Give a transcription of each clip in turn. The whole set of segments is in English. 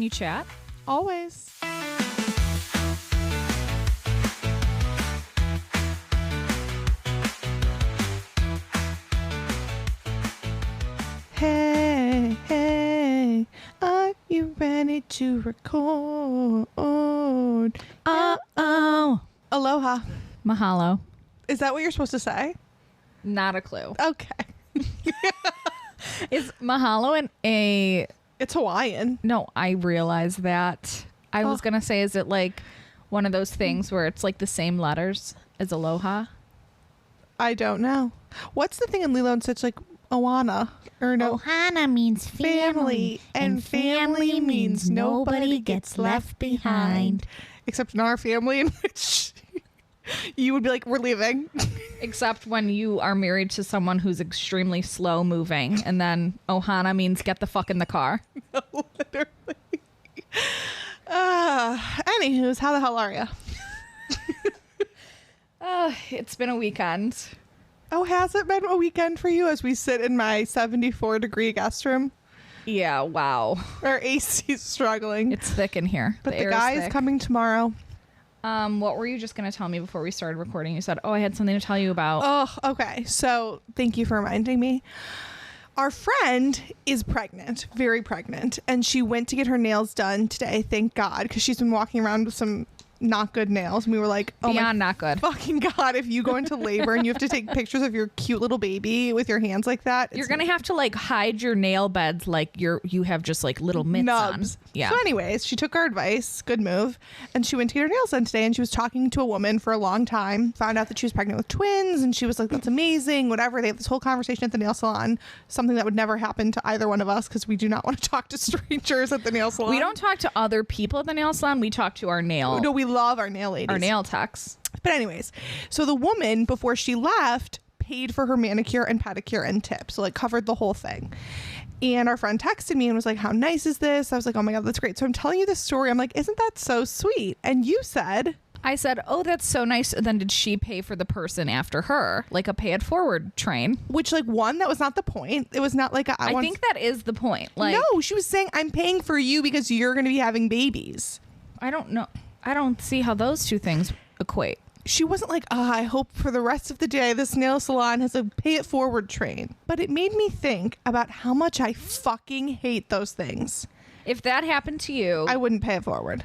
you chat? Always. Hey, hey, are you ready to record? Oh. Aloha. Mahalo. Is that what you're supposed to say? Not a clue. Okay. Is mahalo a... It's Hawaiian. No, I realize that. I was going to say, is it like one of those things where it's like the same letters as aloha? I don't know. What's the thing in Lilo and Stitch, like Ohana? Or no? Ohana means family, and family means nobody gets left behind. Except in our family, in which you would be like, we're leaving. Except when you are married to someone who's extremely slow moving, and then Ohana means get the fuck in the car. No, literally. Anywho's, how the hell are you? It's been a weekend. Oh, has it been a weekend for you as we sit in my 74-degree guest room? Yeah, wow. Our AC's struggling. It's thick in here. But the air guy is coming tomorrow. What were you just going to tell me before we started recording? You said, I had something to tell you about. Oh, okay. So thank you for reminding me. Our friend is pregnant, very pregnant, and she went to get her nails done today, thank God, because she's been walking around with some not good nails, and we were like, oh Beyond my not good. fucking God, if you go into labor and you have to take pictures of your cute little baby with your hands like that, you're gonna have to like hide your nail beds like you have just like little mitts nubs on. Yeah. So anyways, she took our advice, good move, and she went to get her nails done today, and she was talking to a woman for a long time, found out that she was pregnant with twins, and she was like, that's amazing, whatever. They have this whole conversation at the nail salon, something that would never happen to either one of us because we do not want to talk to strangers at the nail salon. We don't talk to other people at the nail salon. We talk to our nail. No, we love our nail ladies. Our nail techs. But anyways, so the woman, before she left, paid for her manicure and pedicure and tip. So like covered the whole thing. And our friend texted me and was like, how nice is this? I was like, oh my God, that's great. So I'm telling you this story. I'm like, isn't that so sweet? And you said... I said, oh, that's so nice. Then did she pay for the person after her? Like a pay it forward train? Which like one, that was not the point. It was not like I think that is the point. Like, no, she was saying, I'm paying for you because you're going to be having babies. I don't know. I don't see how those two things equate. She wasn't like, I hope for the rest of the day this nail salon has a pay it forward train. But it made me think about how much I fucking hate those things. If that happened to you, I wouldn't pay it forward.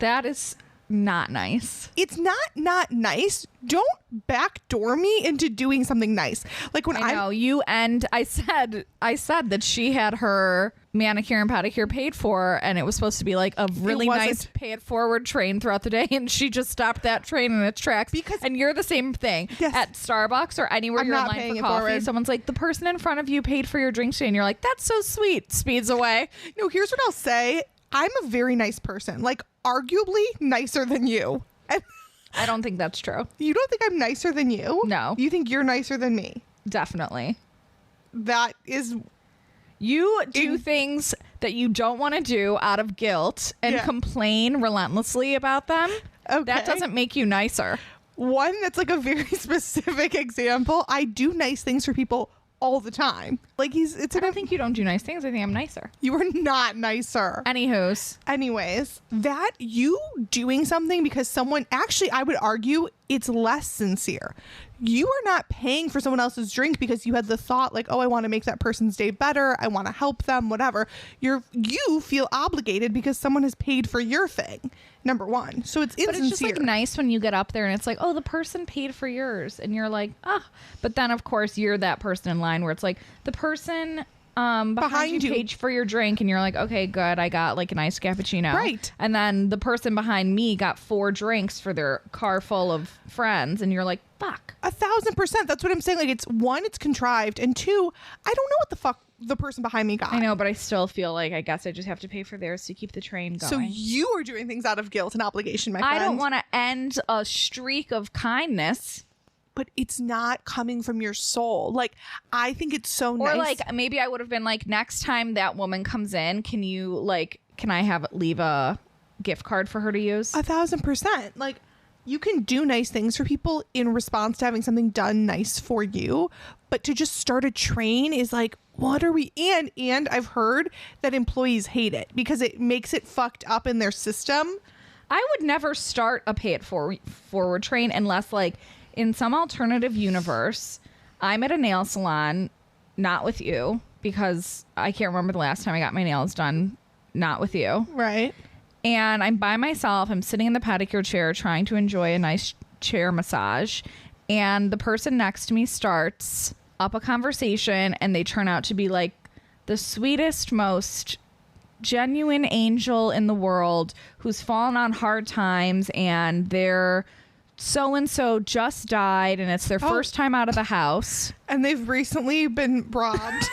That is not nice. It's not nice. Don't backdoor me into doing something nice. Like when I know you and I said that she had her manicure and pedicure paid for, and it was supposed to be like a really nice pay it forward train throughout the day, and she just stopped that train in its tracks. And you're the same thing. Yes. At Starbucks or anywhere you're in line for coffee, someone's like, the person in front of you paid for your drink today, and you're like, that's so sweet. Speeds away. No, here's what I'll say. I'm a very nice person, like arguably nicer than you. I don't think that's true. You don't think I'm nicer than you? No. You think you're nicer than me? Definitely. That is... You do things that you don't want to do out of guilt and complain relentlessly about them. Okay. That doesn't make you nicer. One that's like a very specific example. I do nice things for people all the time. Like I don't think you don't do nice things. I think I'm nicer. You are not nicer. Anyways, that you doing something because someone, actually I would argue it's less sincere. You are not paying for someone else's drink because you had the thought like, oh, I want to make that person's day better. I want to help them, whatever. You feel obligated because someone has paid for your thing. Number one. So it's insincere. But it's just like nice when you get up there and it's like, oh, the person paid for yours. And you're like, but then of course you're that person in line where it's like the person behind you paid for your drink, and you're like, okay, good, I got like a nice cappuccino. Right. And then the person behind me got 4 drinks for their car full of friends, and you're like, fuck. 1,000%. That's what I'm saying. Like, it's one, it's contrived, and two, I don't know what the fuck the person behind me got. I know, but I still feel like I guess I just have to pay for theirs to keep the train going. So you are doing things out of guilt and obligation, my friend. I don't want to end a streak of kindness. But it's not coming from your soul. Like, I think it's so nice. Or like, maybe I would have been like, next time that woman comes in, can I leave a gift card for her to use? 1,000%. Like, you can do nice things for people in response to having something done nice for you. But to just start a train is like, what are we? And I've heard that employees hate it because it makes it fucked up in their system. I would never start a pay it forward train unless, like, in some alternative universe, I'm at a nail salon, not with you, because I can't remember the last time I got my nails done, not with you. Right. And I'm by myself. I'm sitting in the pedicure chair trying to enjoy a nice chair massage. And the person next to me starts up a conversation, and they turn out to be like the sweetest, most genuine angel in the world who's fallen on hard times, and they're so-and-so just died, and it's their first time out of the house. And they've recently been robbed.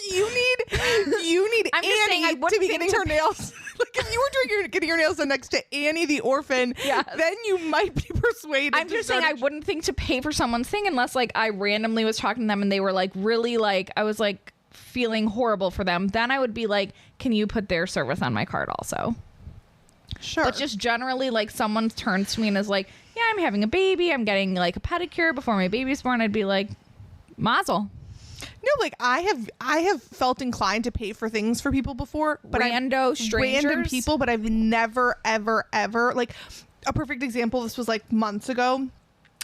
You need Annie to be getting her nails. Like, if you were getting your nails done next to Annie the orphan, then you might be persuaded. I'm just saying I wouldn't think to pay for someone's thing unless, like, I randomly was talking to them and they were, like, really, like, I was, like, feeling horrible for them. Then I would be like, can you put their service on my card also? Sure. But just generally, like, someone turns to me and is like, yeah, I'm having a baby. I'm getting, like, a pedicure before my baby's born. I'd be like, mazel. No, like, I have felt inclined to pay for things for people before, but strangers, random people, but I've never, ever, like, a perfect example. This was like months ago.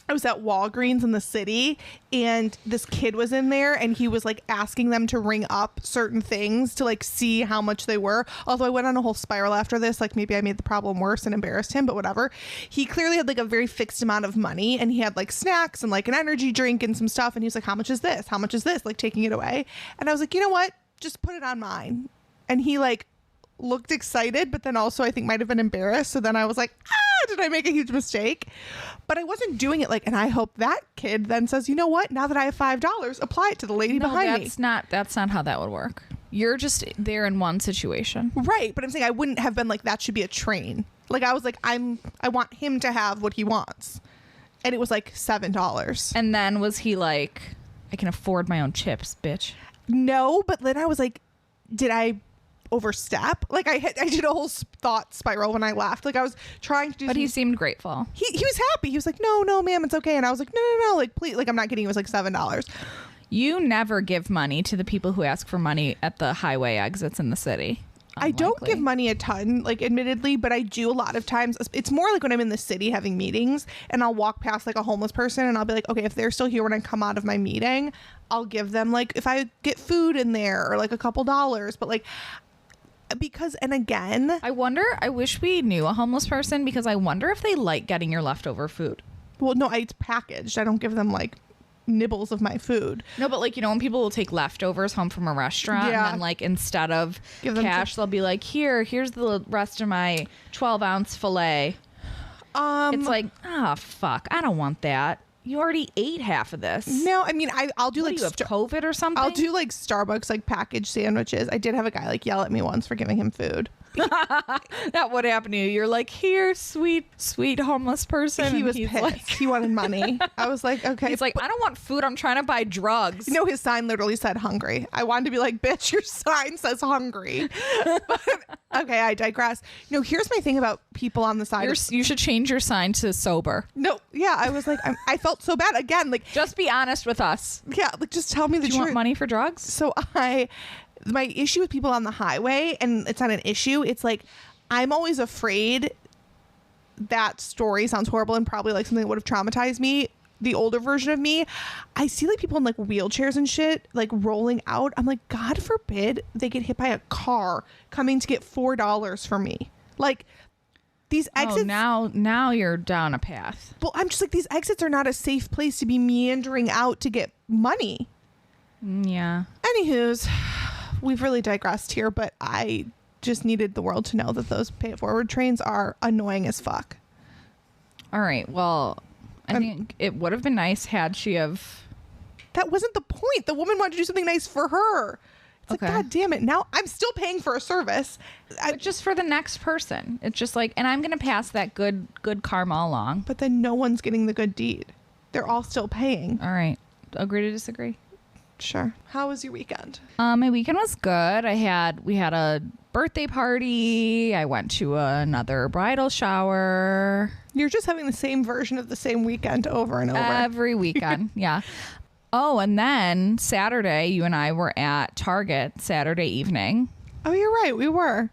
I was at Walgreens in the city, and this kid was in there, and he was like asking them to ring up certain things to like see how much they were. Although I went on a whole spiral after this, like maybe I made the problem worse and embarrassed him, but whatever. He clearly had like a very fixed amount of money, and he had like snacks and like an energy drink and some stuff. And he was like, how much is this? How much is this? Like taking it away. And I was like, you know what? Just put it on mine. And he like looked excited, but then also I think might have been embarrassed. So then I was like, did I make a huge mistake? But I wasn't doing it like, and I hope that kid then says, you know what, now that I have $5, apply it to the lady behind me. That's not how that would work. You're just there in one situation. Right. But I'm saying I wouldn't have been like, that should be a train. Like I was like, I want him to have what he wants. And it was like $7. And then was he like, I can afford my own chips, bitch? No, but then I was like, did I overstep? Like I did a whole thought spiral when I laughed. Like I was trying to do, but he seemed grateful. He was happy. He was like, no ma'am, it's okay. And I was like, no, like please, like I'm not kidding. It was like $7. You never give money to the people who ask for money at the highway exits in the city. Unlikely. I don't give money a ton, like admittedly, but I do a lot of times. It's more like when I'm in the city having meetings and I'll walk past like a homeless person and I'll be like, okay, if they're still here when I come out of my meeting, I'll give them like, if I get food in there or like a couple dollars, but like, because, and again, I wish we knew a homeless person, because I wonder if they like getting your leftover food. Well, no, it's packaged. I don't give them like nibbles of my food. No, but like, you know, when people will take leftovers home from a restaurant, and then like instead of cash, they'll be like, here's the rest of my 12-ounce filet. It's like, fuck, I don't want that. You already ate half of this. No, I mean, I'll do like you have COVID or something. I'll do like Starbucks like packaged sandwiches. I did have a guy like yell at me once for giving him food. That would happen to you. You're like, here, sweet homeless person. He was pissed. Like, he wanted money. I was like, okay. He's like, I don't want food. I'm trying to buy drugs. You know, his sign literally said hungry. I wanted to be like, bitch, your sign says hungry. But, okay, I digress. You know, here's my thing about people on the side. You should change your sign to sober. No, yeah, I was like, I felt so bad. Again, like, just be honest with us. Yeah, like, just tell me the truth. Do you want money for drugs? So my issue with people on the highway, and it's not an issue, it's like I'm always afraid. That story sounds horrible and probably like something that would have traumatized me, the older version of me. I see like people in like wheelchairs and shit like rolling out. I'm like, God forbid they get hit by a car coming to get $4 from me. Like, these exits. Now you're down a path. Well, I'm just like, these exits are not a safe place to be meandering out to get money. Yeah. Anywho's, we've really digressed here, but I just needed the world to know that those pay it forward trains are annoying as fuck. All right. Well, I think it would have been nice had she have. That wasn't the point. The woman wanted to do something nice for her. It's like, God damn it. Now I'm still paying for a service. But just for the next person. It's just like, and I'm going to pass that good karma along. But then no one's getting the good deed. They're all still paying. All right. Agree to disagree. Sure. How was your weekend? My weekend was good. We had a birthday party. I went to another bridal shower. You're just having the same version of the same weekend over and over. Every weekend. Yeah. Oh, and then Saturday, you and I were at Target Saturday evening. Oh, you're right. We were.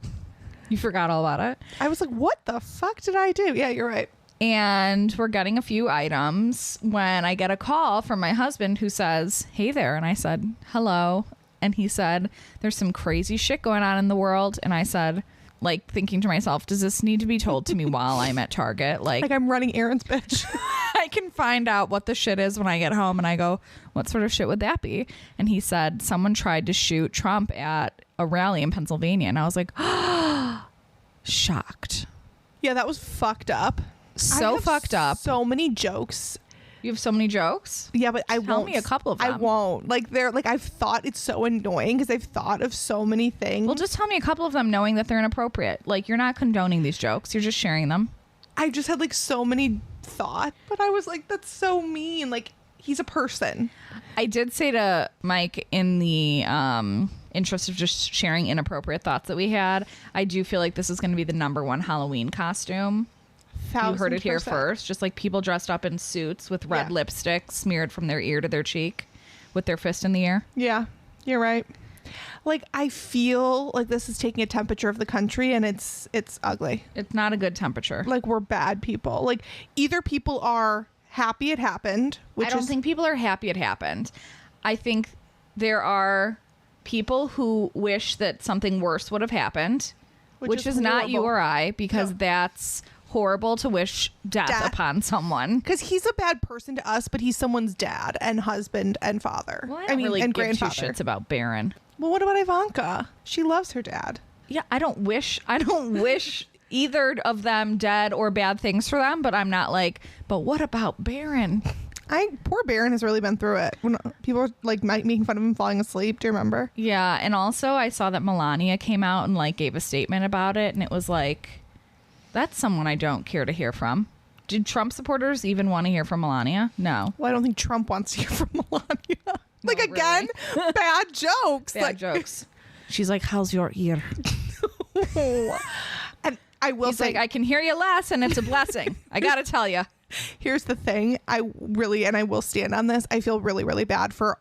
You forgot all about it. I was like, what the fuck did I do? Yeah, you're right. And we're getting a few items when I get a call from my husband who says, hey there. And I said, hello. And he said, there's some crazy shit going on in the world. And I said, like, thinking to myself, does this need to be told to me while I'm at Target? Like I'm running errands, bitch. I can find out what the shit is when I get home. And I go, what sort of shit would that be? And he said, someone tried to shoot Trump at a rally in Pennsylvania. And I was like, shocked. Yeah, that was fucked up. So fucked up. So many jokes. You have so many jokes? Yeah, but I won't. Tell me a couple of them. I won't. Like, they're like, I've thought it's so annoying because I've thought of so many things. Well, just tell me a couple of them knowing that they're inappropriate. Like, you're not condoning these jokes. You're just sharing them. I just had like so many thoughts, but I was like, that's so mean. Like, he's a person. I did say to Mike, in the interest of just sharing inappropriate thoughts that we had, I do feel like this is going to be the #1 Halloween costume. You heard it here first. Just like people dressed up in suits with red lipstick smeared from their ear to their cheek with their fist in the air. Yeah, you're right. Like, I feel like this is taking a temperature of the country, and it's ugly. It's not a good temperature. Like, we're bad people. Like, either people are happy it happened, I don't think people are happy it happened. I think there are people who wish that something worse would have happened, which is not you or I, because that's horrible to wish death upon someone. Because he's a bad person to us, but he's someone's dad and husband and father. Well, I mean, really and give grandfather. two shits about Barron. Well, what about Ivanka? She loves her dad. Yeah, I don't wish either of them dead or bad things for them, but I'm not like, but what about Barron? Poor Barron has really been through it. When people were like making fun of him falling asleep. Do you remember? Yeah, and also I saw that Melania came out and like gave a statement about it, and it was like, that's someone I don't care to hear from. Did Trump supporters even want to hear from Melania? No. Well, I don't think Trump wants to hear from Melania. Like, No, again, really. bad jokes. Bad jokes. She's like, how's your ear? And I will say, like, I can hear you less, and it's a blessing. I got to tell you. Here's the thing. I will stand on this. I feel really, really bad for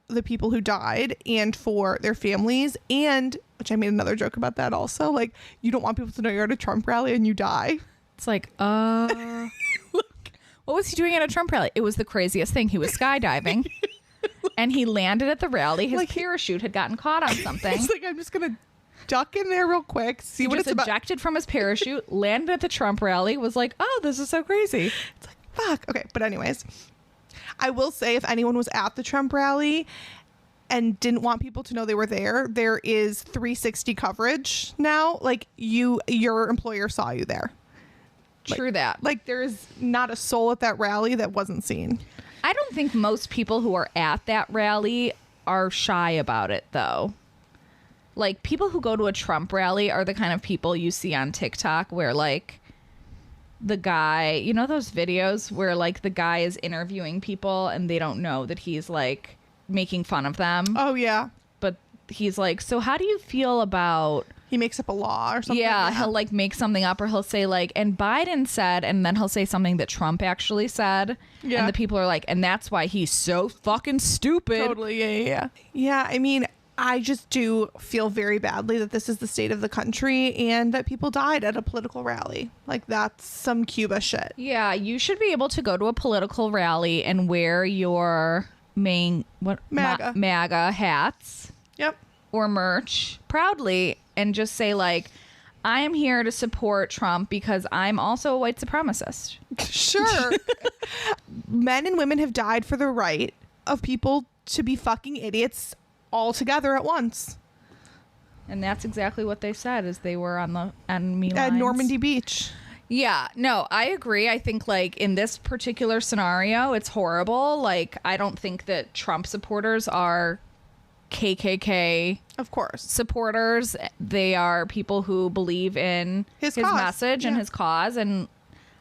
the people who died and for their families, and which I made another joke about that also. Like, you don't want people to know you're at a Trump rally and you die. It's like, what was he doing at a Trump rally? It was the craziest thing. He was skydiving and he landed at the rally. His parachute had gotten caught on something. He's like, I'm just going to duck in there real quick, see what it's about. Ejected from his parachute, landed at the Trump rally, was like, oh, this is so crazy. It's like, fuck. Okay. But anyways, I will say, if anyone was at the Trump rally and didn't want people to know they were there, there is 360 coverage now. Like, your employer saw you there. True that. Like, there is not a soul at that rally that wasn't seen. I don't think most people who are at that rally are shy about it, though. Like, people who go to a Trump rally are the kind of people you see on TikTok where, like, the guy, you know those videos where, like, the guy is interviewing people and they don't know that he's, like, making fun of them? Oh, yeah. But he's like, so how do you feel about... He makes up a law or something. Yeah, he'll like make something up, or he'll say like, and Biden said, and then he'll say something that Trump actually said. Yeah. And the people are like, and that's why he's so fucking stupid. Totally. Yeah. Yeah. I mean, I just do feel very badly that this is the state of the country and that people died at a political rally. Like, that's some Cuba shit. Yeah. You should be able to go to a political rally and wear your MAGA hats. Yep. Or merch proudly and just say like, I am here to support Trump because I'm also a white supremacist. Sure. Men and women have died for the right of people to be fucking idiots all together at once. And that's exactly what they said as they were on the enemy lines. At Normandy Beach. Yeah, no, I agree. I think like in this particular scenario, it's horrible. Like, I don't think that Trump supporters are KKK, of course, supporters. They are people who believe in his message and his cause, and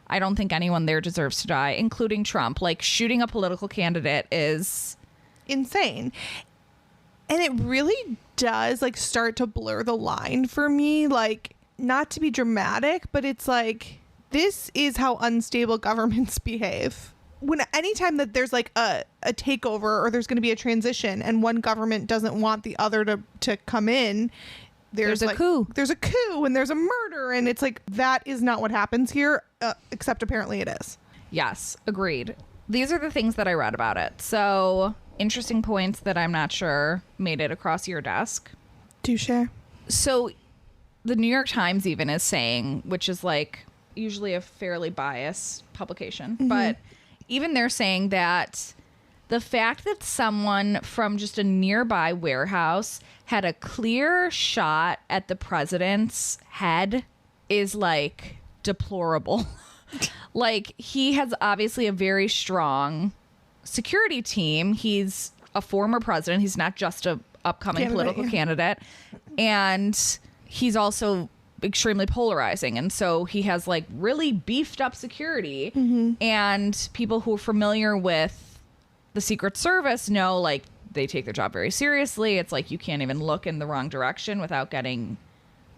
I don't think anyone there deserves to die, including Trump. Like, shooting a political candidate is insane, and it really does like start to blur the line for me. Like, not to be dramatic, but it's like, this is how unstable governments behave. anytime that there's like a takeover or there's going to be a transition and one government doesn't want the other to come in, there's a coup. There's a coup and there's a murder, and it's like that is not what happens here, except apparently it is. Yes, agreed. These are the things that I read about it. So interesting points that I'm not sure made it across your desk. Do share. So the New York Times even is saying, which is like usually a fairly biased publication, but even they're saying that the fact that someone from just a nearby warehouse had a clear shot at the president's head is like deplorable. Like, he has obviously a very strong security team. He's a former president. He's not just a upcoming political candidate. And he's also extremely polarizing. And so he has like really beefed up security. And people who are familiar with the Secret Service know like they take their job very seriously. It's like you can't even look in the wrong direction without getting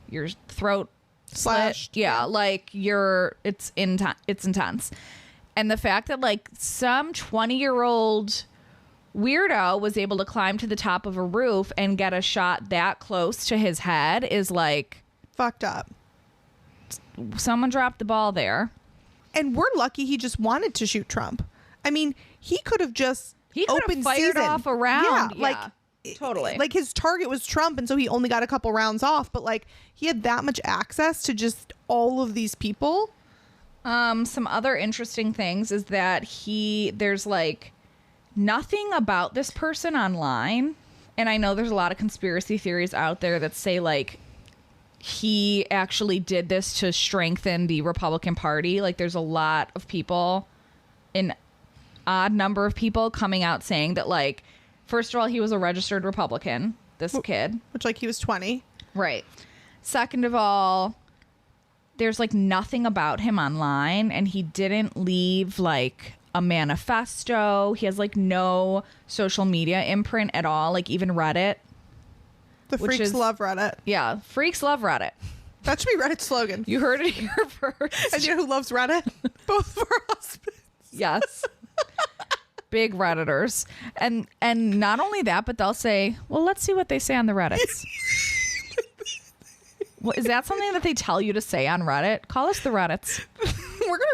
your throat slashed. Yeah, like it's intense. And the fact that like some 20-year-old weirdo was able to climb to the top of a roof and get a shot that close to his head is like fucked up. Someone dropped the ball there. And we're lucky he just wanted to shoot Trump. I mean, he could have just opened fired off a round. Yeah, like totally. Like his target was Trump, and so he only got a couple rounds off, but like he had that much access to just all of these people. Some other interesting things is that there's like nothing about this person online. And I know there's a lot of conspiracy theories out there that say like he actually did this to strengthen the Republican Party. Like there's a lot of people, an odd number of people coming out saying that like, first of all, he was a registered Republican, this kid. Which like he was 20. Right. Second of all, there's like nothing about him online, and he didn't leave like a manifesto. He has like no social media imprint at all, like even Reddit. The freaks love Reddit. Yeah, freaks love Reddit. That should be Reddit's slogan. You heard it here first. And you know who loves Reddit? Both of our husbands. Yes. Big Redditors. And not only that, but they'll say, well, let's see what they say on the Reddits. Well, is that something that they tell you to say on Reddit? Call us the Reddits.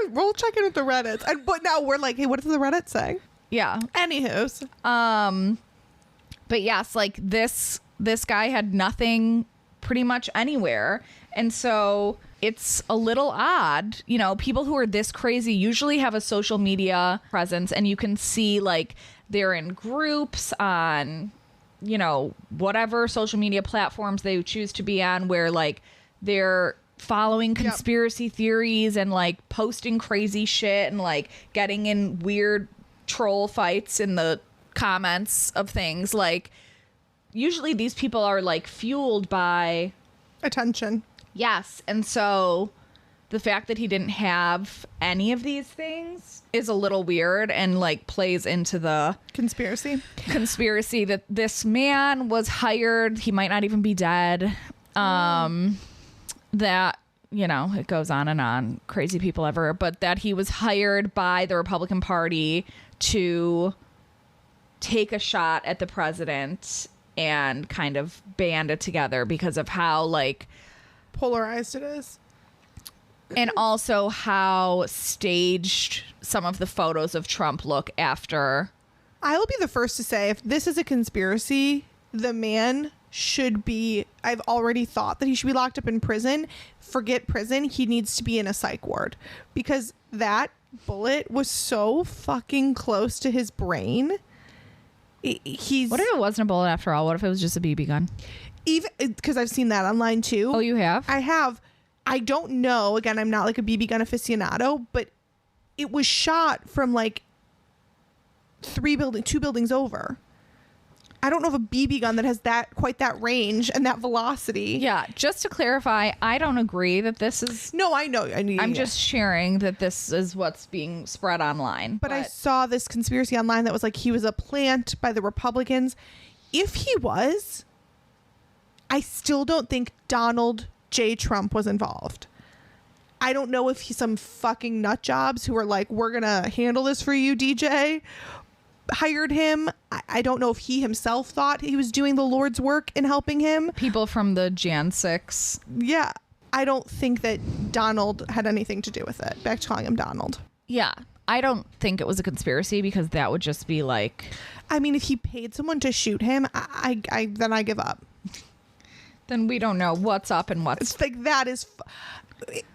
We'll check in with the Reddits. But now we're like, hey, what does the Reddit say? Yeah. Anywho's. But yes, like this guy had nothing pretty much anywhere. And so it's a little odd. You know, people who are this crazy usually have a social media presence, and you can see like they're in groups on, you know, whatever social media platforms they choose to be on, where like they're following conspiracy theories and like posting crazy shit and like getting in weird troll fights in the comments of things. Like usually these people are like fueled by attention. Yes. And so the fact that he didn't have any of these things is a little weird and like plays into the conspiracy that this man was hired. He might not even be dead. That, you know, it goes on and on. Crazy people ever. But that he was hired by the Republican Party to take a shot at the president and kind of band it together because of how like polarized it is. And also how staged some of the photos of Trump look after. I will be the first to say, if this is a conspiracy, the man should be, I've already thought that he should be locked up in prison. Forget prison. He needs to be in a psych ward, because that bullet was so fucking close to his brain. What if it wasn't a bullet after all? What if it was just a BB gun? Even because I've seen that online too. Oh, you have? I have. I don't know. Again, I'm not like a BB gun aficionado, but it was shot from like two buildings over. I don't know of a BB gun that has quite that range and that velocity. Yeah. Just to clarify, I don't agree that this is. No, I know. I'm just sharing that this is what's being spread online. But I saw this conspiracy online that was like he was a plant by the Republicans. If he was, I still don't think Donald J. Trump was involved. I don't know if he's some fucking nut jobs who are like, we're going to handle this for you, DJ, hired him. I don't know if he himself thought he was doing the Lord's work in helping him. People from the Jan 6. Yeah. I don't think that Donald had anything to do with it. Back to calling him Donald. Yeah. I don't think it was a conspiracy because that would just be like... I mean, if he paid someone to shoot him, then I give up. Then we don't know what's up and what's... It's like, that is...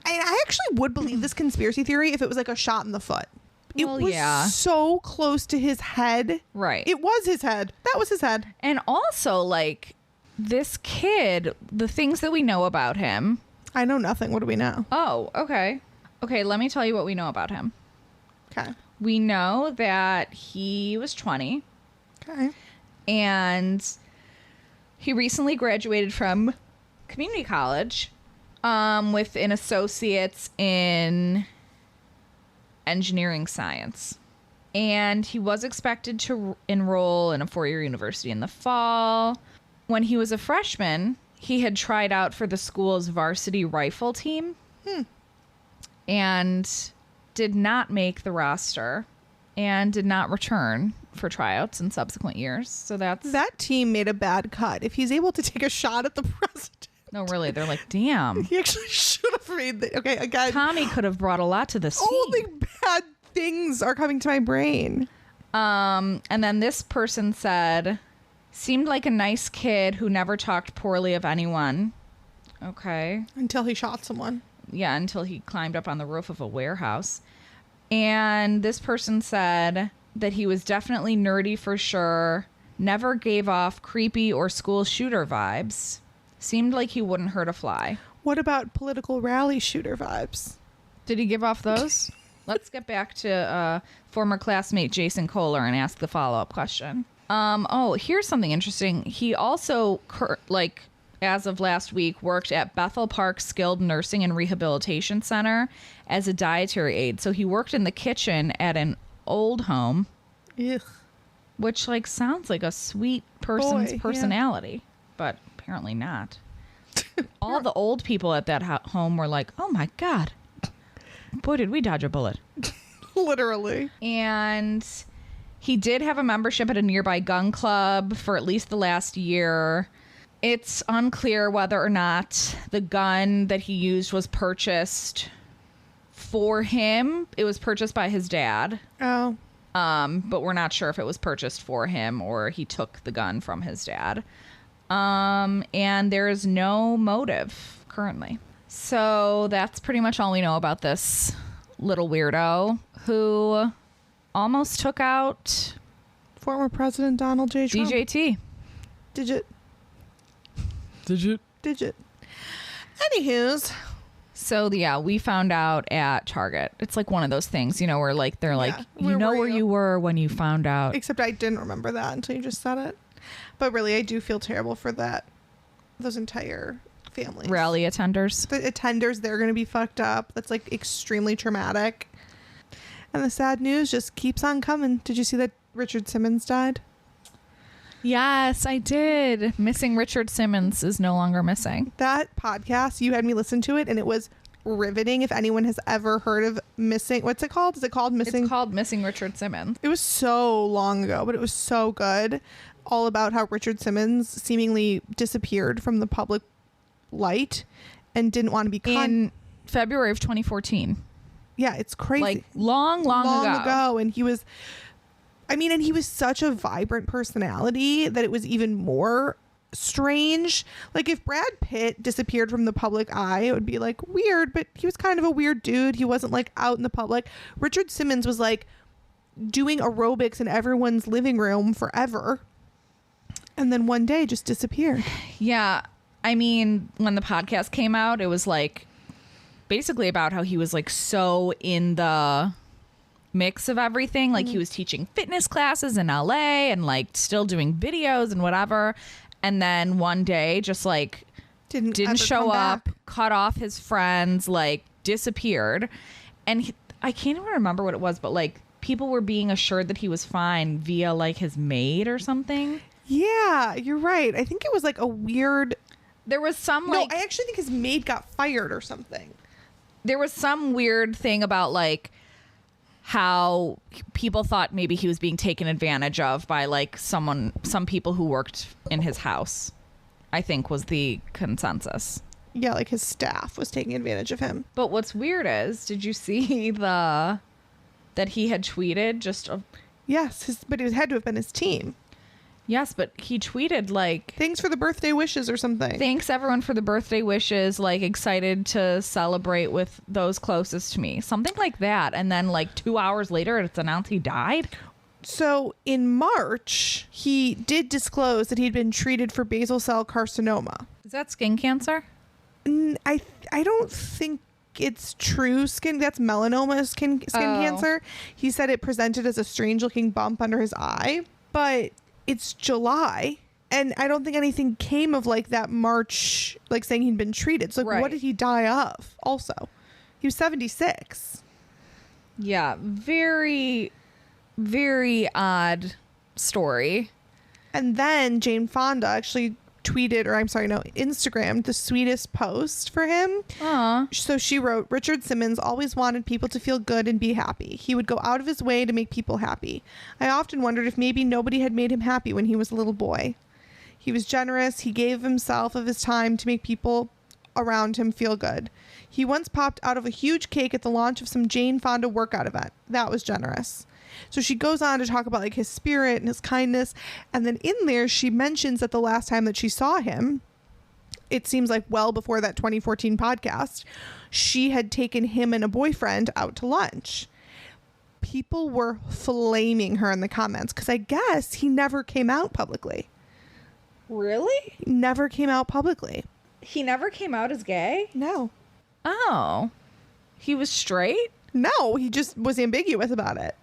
I actually would believe this conspiracy theory if it was like a shot in the foot. Well, it was so close to his head. Right. It was his head. That was his head. And also, like, this kid, the things that we know about him... I know nothing. What do we know? Oh, okay. Okay, let me tell you what we know about him. Okay. We know that he was 20. Okay. And he recently graduated from community college with an associate's in engineering science. And he was expected to enroll in a 4-year university in the fall. When he was a freshman, he had tried out for the school's varsity rifle team and did not make the roster and did not return for tryouts in subsequent years. So that team made a bad cut. If he's able to take a shot at the president. No, really. They're like, damn. He actually should have made the... Okay, again. Tommy could have brought a lot to this team. Only bad things are coming to my brain. And then this person said, seemed like a nice kid who never talked poorly of anyone. Okay. Until he shot someone. Yeah, until he climbed up on the roof of a warehouse. And this person said that he was definitely nerdy for sure, never gave off creepy or school shooter vibes, seemed like he wouldn't hurt a fly. What about political rally shooter vibes? Did he give off those? Let's get back to former classmate Jason Kohler and ask the follow-up question. Here's something interesting. He also, as of last week, worked at Bethel Park Skilled Nursing and Rehabilitation Center as a dietary aide. So he worked in the kitchen at an old home, Ugh. which sounds like a sweet person's personality, but apparently not. All the old people at that home were like, oh my God, boy, did we dodge a bullet. Literally. And he did have a membership at a nearby gun club for at least the last year. It's unclear whether or not the gun that he used was purchased for him. It was purchased by his dad. Oh. But we're not sure if it was purchased for him or he took the gun from his dad. And there is no motive currently. So that's pretty much all we know about this little weirdo who almost took out former President Donald J. Trump. DJT. Digit. Anywho's. So, yeah, we found out at Target. It's like one of those things, where they're like, you know where you were when you found out. Except I didn't remember that until you just said it. But really, I do feel terrible for those entire families. Rally attenders. The attenders, they're going to be fucked up. That's extremely traumatic. And the sad news just keeps on coming. Did you see that Richard Simmons died? Yes, I did. Missing Richard Simmons is no longer missing. That podcast, you had me listen to it, and it was riveting. If anyone has ever heard of Missing, what's it called? Is it called Missing? It's called Missing Richard Simmons. It was so long ago, but it was so good. All about how Richard Simmons seemingly disappeared from the public light and didn't want to be in February of 2014. Yeah, it's crazy. Long ago. And he was such a vibrant personality that it was even more strange. If Brad Pitt disappeared from the public eye, it would be weird, but he was kind of a weird dude. He wasn't out in the public. Richard Simmons was doing aerobics in everyone's living room forever. And then one day just disappeared. Yeah. I mean, when the podcast came out, it was basically about how he was so in the mix of everything. He was teaching fitness classes in LA and still doing videos and whatever. And then one day just didn't show up, cut off his friends, disappeared. And I can't even remember what it was, but people were being assured that he was fine via his maid or something. Yeah, you're right. I think it was a weird... There was some No, I actually think his maid got fired or something. there was some weird thing about like how people thought maybe he was being taken advantage of by like some people who worked in his house, I think was the consensus. Yeah, like his staff was taking advantage of him. But what's weird is, did you see that he had tweeted just yes, but it had to have been his team. Yes, but he tweeted like, thanks for the birthday wishes or something. Thanks everyone for the birthday wishes, like excited to celebrate with those closest to me. Something like that. And then like 2 hours later it's announced he died. So in March, he did disclose that he'd been treated for basal cell carcinoma. Is that skin cancer? I don't think it's true skin. That's melanoma skin cancer. He said it presented as a strange looking bump under his eye, but it's July, and I don't think anything came of like that March, like saying he'd been treated. So like, what did he die of? Also, he was 76. Yeah, very, very odd story. And then Jane Fonda actually Instagrammed the sweetest post for him. So she wrote, Richard Simmons always wanted people to feel good and be happy. He would go out of his way to make people happy. I often wondered if maybe nobody had made him happy when he was a little boy. He was generous. He gave himself of his time to make people around him feel good. He once popped out of a huge cake at the launch of some Jane Fonda workout event. That was generous. So she goes on to talk about like his spirit and his kindness. And then in there, she mentions that the last time that she saw him, it seems like well before that 2014 podcast, she had taken him and a boyfriend out to lunch. People were flaming her in the comments because I guess he never came out publicly. Really? Never came out publicly. He never came out as gay? No. Oh. He was straight? No, he just was ambiguous about it.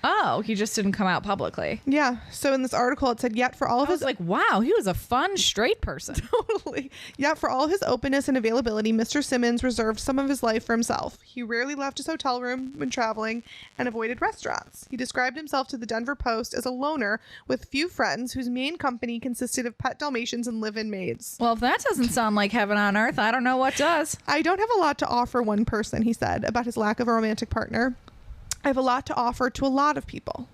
Oh, he just didn't come out publicly. Yeah. So in this article, it said, yet for all of his... like, wow, he was a fun straight person. Totally. Yet for all his openness and availability, Mr. Simmons reserved some of his life for himself. He rarely left his hotel room when traveling and avoided restaurants. He described himself to the Denver Post as a loner with few friends whose main company consisted of pet Dalmatians and live-in maids. Well, if that doesn't sound like heaven on earth, I don't know what does. I don't have a lot to offer one person, he said, about his lack of a romantic partner. I have a lot to offer to a lot of people.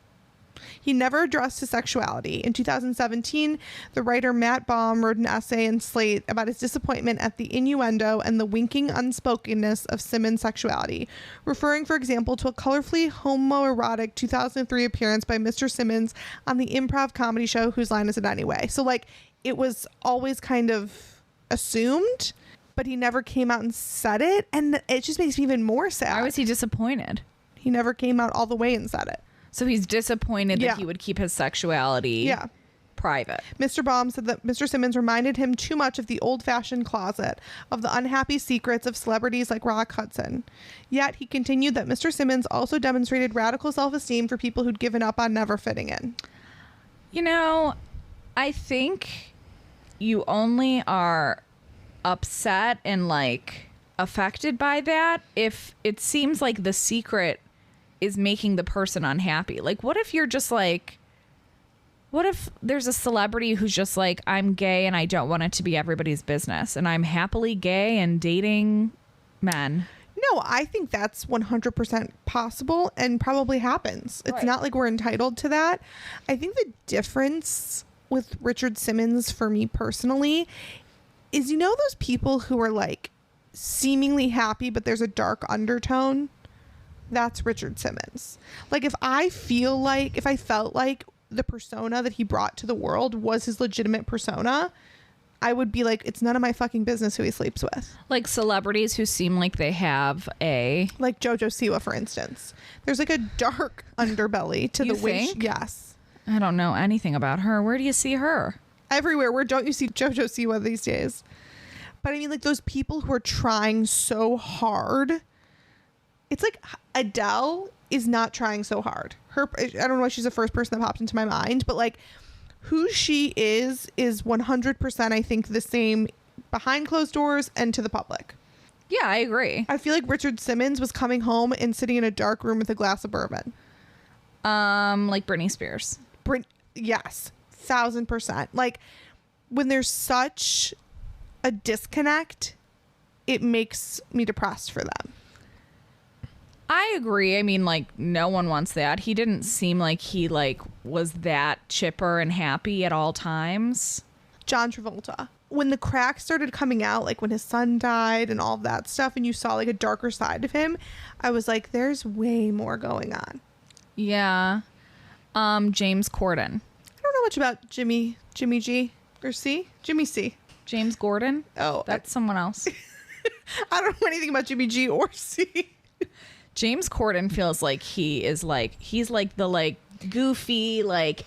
He never addressed his sexuality. In 2017, the writer Matt Baum wrote an essay in Slate about his disappointment at the innuendo and the winking unspokenness of Simmons' sexuality, referring, for example, to a colorfully homoerotic 2003 appearance by Mr. Simmons on the improv comedy show Whose Line Is It Anyway? So, like, it was always kind of assumed, but he never came out and said it, and it just makes me even more sad. Why was he disappointed? He never came out all the way and said it. So he's disappointed that he would keep his sexuality private. Mr. Baum said that Mr. Simmons reminded him too much of the old-fashioned closet, of the unhappy secrets of celebrities like Rock Hudson. Yet he continued that Mr. Simmons also demonstrated radical self-esteem for people who'd given up on never fitting in. You know, I think you only are upset and like affected by that if it seems like the secret is making the person unhappy. Like, what if you're just like, what if there's a celebrity who's just like, I'm gay and I don't want it to be everybody's business and I'm happily gay and dating men? No, I think that's 100% possible and probably happens. It's not like we're entitled to that. I think the difference with Richard Simmons for me personally is, you know, those people who are like seemingly happy, but there's a dark undertone. That's Richard Simmons. Like, if I felt like the persona that he brought to the world was his legitimate persona, I would be like, it's none of my fucking business who he sleeps with. Like celebrities who seem like they have like JoJo Siwa, for instance. There's like a dark underbelly to the way. Yes. I don't know anything about her. Where do you see her? Everywhere. Where don't you see JoJo Siwa these days? But I mean, like, those people who are trying so hard. It's like Adele is not trying so hard. I don't know why she's the first person that popped into my mind, but like who she is 100%, I think, the same behind closed doors and to the public. Yeah, I agree. I feel like Richard Simmons was coming home and sitting in a dark room with a glass of bourbon. Like Britney Spears. Yes, 1,000%. Like, when there's such a disconnect, it makes me depressed for them. I agree. I mean, like, no one wants that. He didn't seem like he, like, was that chipper and happy at all times. John Travolta. When the crack started coming out, like when his son died and all of that stuff, and you saw like a darker side of him, I was like, there's way more going on. Yeah. James Corden. I don't know much about Jimmy G or Jimmy C. James Gordon? Oh. That's someone else. I don't know anything about Jimmy G or C. James Corden feels like he's like the like goofy, like,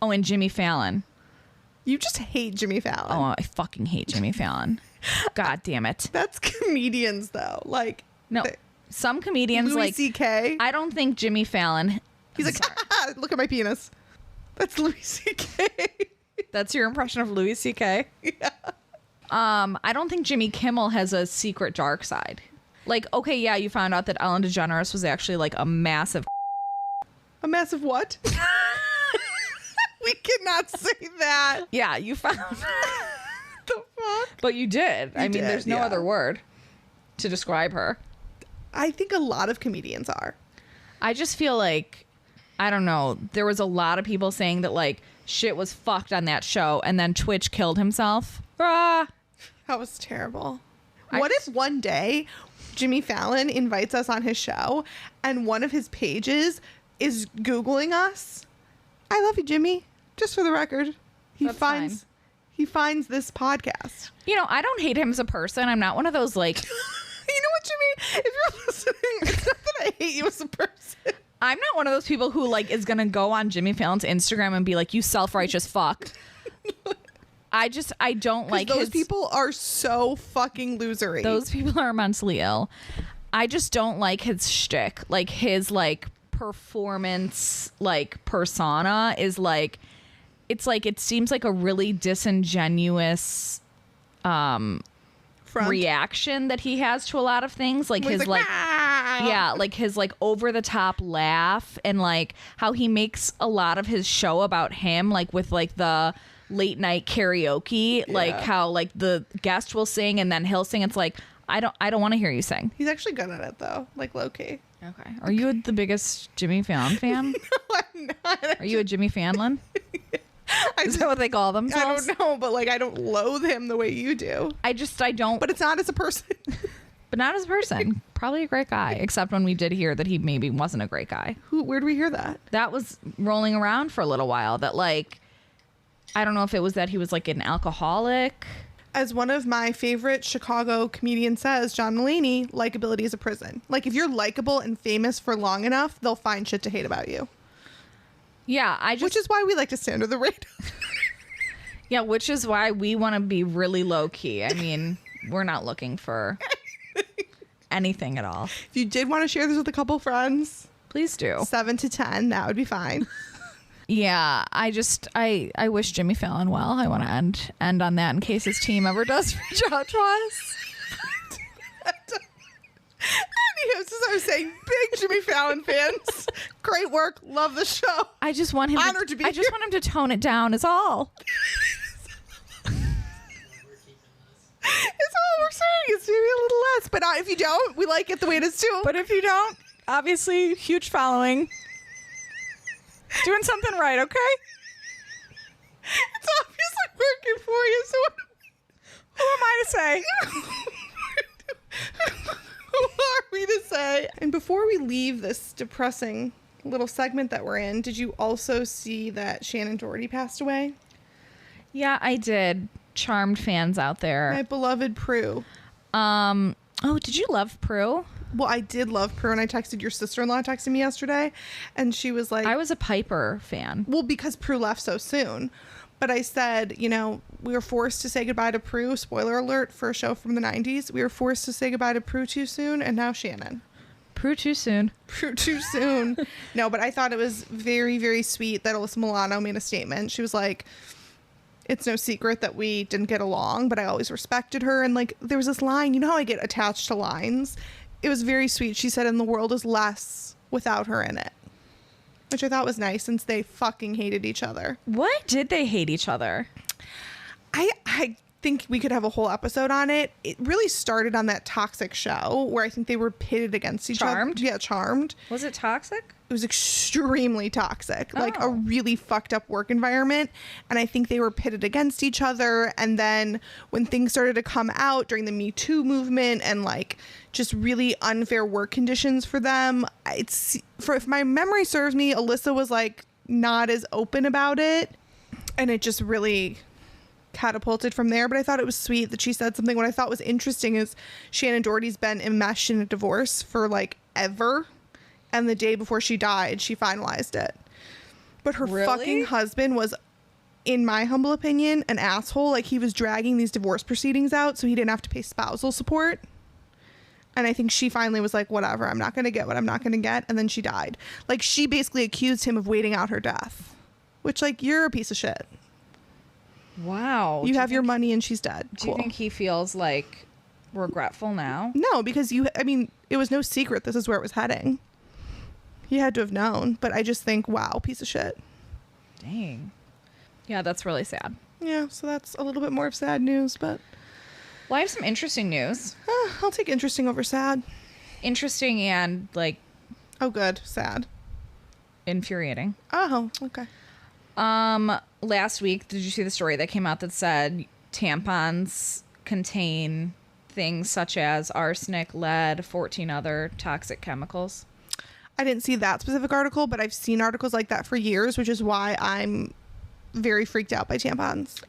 oh, and Jimmy Fallon. You just hate Jimmy Fallon. Oh, I fucking hate Jimmy Fallon. God damn it. That's comedians though. Like, no, some comedians Louis like C.K. I don't think Jimmy Fallon. He's like, look at my penis. That's Louis C.K. That's your impression of Louis C.K.? Yeah. I don't think Jimmy Kimmel has a secret dark side. Like, okay, yeah, you found out that Ellen DeGeneres was actually like a massive. A massive what? We cannot say that. Yeah, you found. The fuck? But you did. I mean, there's no other word to describe her. I think a lot of comedians are. I just feel like, I don't know, there was a lot of people saying that like shit was fucked on that show, and then Twitch killed himself. Ah. That was terrible. What if one day Jimmy Fallon invites us on his show and one of his pages is Googling us? I love you, Jimmy. Just for the record. He finds this podcast. You know, I don't hate him as a person. I'm not one of those like you know what, Jimmy? If you're listening, it's not that I hate you as a person. I'm not one of those people who like is gonna go on Jimmy Fallon's Instagram and be like, you self-righteous fuck. I don't like those people are so fucking losery. Those people are mentally ill. I just don't like his shtick. Like his like performance like persona is like, it's like, it seems like a really disingenuous reaction that he has to a lot of things. Like his like yeah, like his like over the top laugh, and like how he makes a lot of his show about him, like with like the late night karaoke, like how like the guest will sing and then he'll sing. It's like, I don't want to hear you sing. He's actually good at it though, like low key. Okay. Are you the biggest Jimmy Fallon fan? No, I'm not. Are you a Jimmy Fallon? Is that what they call themselves? I don't know, but like I don't loathe him the way you do. I don't. But it's not as a person. But not as a person. Probably a great guy, except when we did hear that he maybe wasn't a great guy. Where'd we hear that? That was rolling around for a little while. That like, I don't know if it was that he was like an alcoholic. As one of my favorite Chicago comedians says, John Mulaney, likability is a prison. Like if you're likable and famous for long enough, they'll find shit to hate about you. Yeah, which is why we like to stay under the radar. Yeah, which is why we want to be really low key. I mean, we're not looking for anything at all. If you did want to share this with a couple friends, please do. 7 to 10, that would be fine. Yeah, I wish Jimmy Fallon well. I want to end on that in case his team ever does reach out to us. Anywho, as I was saying, big Jimmy Fallon fans. Great work. Love the show. I just want him Honored to be I just want him to tone it down is all. It's all we're saying. It's maybe a little less. But if you don't, we like it the way it is too. But if you don't, obviously, huge following. Doing something right, okay? It's obviously working for you, so who am I to say? Who are we to say? And before we leave this depressing little segment that we're in, did you also see that Shannon Doherty passed away? Yeah, I did. Charmed fans out there. My beloved Prue. Oh, did you love Prue? Well, I did love Prue, and I texted your sister-in-law texted me yesterday, and she was like... I was a Piper fan. Well, because Prue left so soon. But I said, you know, we were forced to say goodbye to Prue. Spoiler alert for a show from the 90s. We were forced to say goodbye to Prue too soon, and now Shannon. Prue too soon. Prue too soon. No, but I thought it was very, very sweet that Alyssa Milano made a statement. She was like, it's no secret that we didn't get along, but I always respected her. And like, there was this line, you know how I get attached to lines? It was very sweet. She said, and the world is less without her in it. Which I thought was nice since they fucking hated each other. Why did they hate each other? I think we could have a whole episode on it. It really started on that Toxic show where I think they were pitted against each other. Charmed? Yeah, Charmed. Was it toxic? It was extremely toxic, like a Oh. really fucked up work environment. And I think they were pitted against each other. And then when things started to come out during the Me Too movement and like just really unfair work conditions for them, if my memory serves me, Alyssa was like not as open about it. And it just really catapulted from there. But I thought it was sweet that she said something. What I thought was interesting is Shannon Doherty's been enmeshed in a divorce for like ever, and the day before she died she finalized it. But her fucking husband was, in my humble opinion, an asshole. Like, he was dragging these divorce proceedings out so he didn't have to pay spousal support. And I think she finally was like, whatever, I'm not gonna get what I'm not gonna get. And then she died. Like, she basically accused him of waiting out her death, which, like, you're a piece of shit. Wow. You have your money and she's dead. Do you think he feels like regretful now? No, because it was no secret this is where it was heading. He had to have known. But I just think, wow, piece of shit. Dang. Yeah, that's really sad. Yeah, so that's a little bit more of sad news, but... Well, I have some interesting news. I'll take interesting over sad. Interesting and, like... Oh, good. Sad. Infuriating. Oh, okay. Last week, did you see the story that came out that said tampons contain things such as arsenic, lead, 14 other toxic chemicals? I didn't see that specific article, but I've seen articles like that for years, which is why I'm very freaked out by tampons.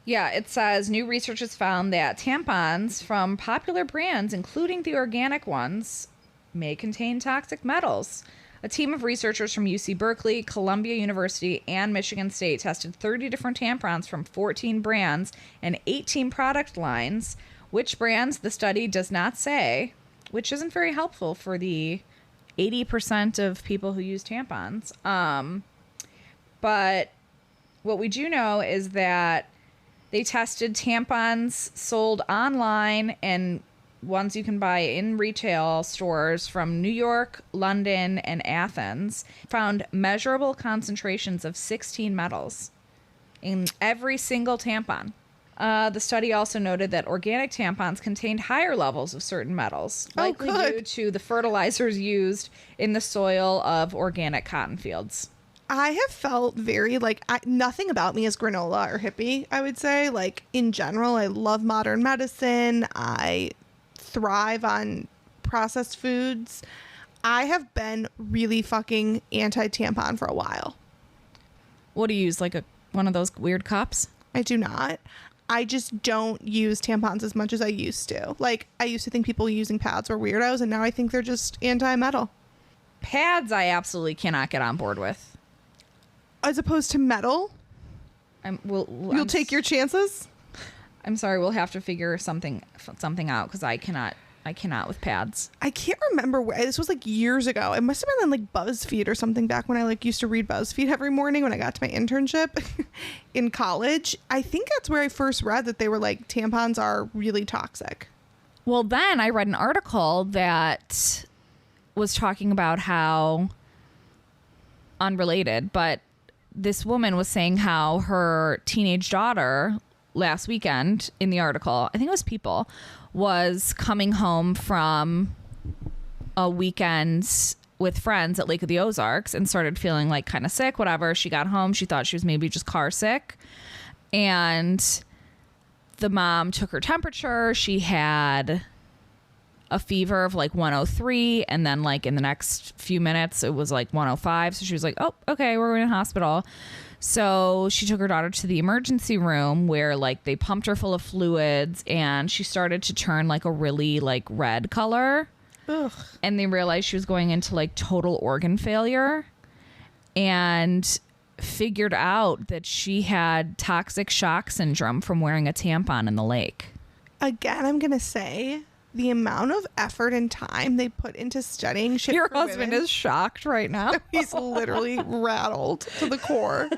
Yeah, it says new research has found that tampons from popular brands, including the organic ones, may contain toxic metals. A team of researchers from UC Berkeley, Columbia University, and Michigan State tested 30 different tampons from 14 brands and 18 product lines. Which brands, the study does not say, which isn't very helpful for the 80% of people who use tampons. But what we do know is that they tested tampons sold online and ones you can buy in retail stores from New York, London, and Athens, found measurable concentrations of 16 metals in every single tampon. The study also noted that organic tampons contained higher levels of certain metals, likely due to the fertilizers used in the soil of organic cotton fields. I have felt very nothing about me is granola or hippie, I would say. Like, in general, I love modern medicine. I thrive on processed foods. I have been really fucking anti-tampon for a while. What do you use, like one of those weird cups? I do not. I just don't use tampons as much as I used to. Like, I used to think people using pads were weirdos, and now I think they're just anti-metal. Pads I absolutely cannot get on board with. As opposed to metal? You'll take your chances? I'm sorry, we'll have to figure something out because I cannot with pads. I can't remember where. This was like years ago. It must have been on like BuzzFeed or something back when I like used to read BuzzFeed every morning when I got to my internship in college. I think that's where I first read that they were like, tampons are really toxic. Well, then I read an article that was talking about how, unrelated, but this woman was saying how her teenage daughter last weekend, in the article, I think it was People, was coming home from a weekend with friends at Lake of the Ozarks and started feeling like kind of sick, whatever. She got home. She thought she was maybe just car sick. And the mom took her temperature. She had a fever of like 103. And then like in the next few minutes, it was like 105. So she was like, oh, okay, we're in a hospital. So she took her daughter to the emergency room where like they pumped her full of fluids and she started to turn like a really like red color. Ugh. And they realized she was going into like total organ failure and figured out that she had toxic shock syndrome from wearing a tampon in the lake. Again, I'm going to say the amount of effort and time they put into studying shit. Your for husband women, is shocked right now. He's literally rattled to the core.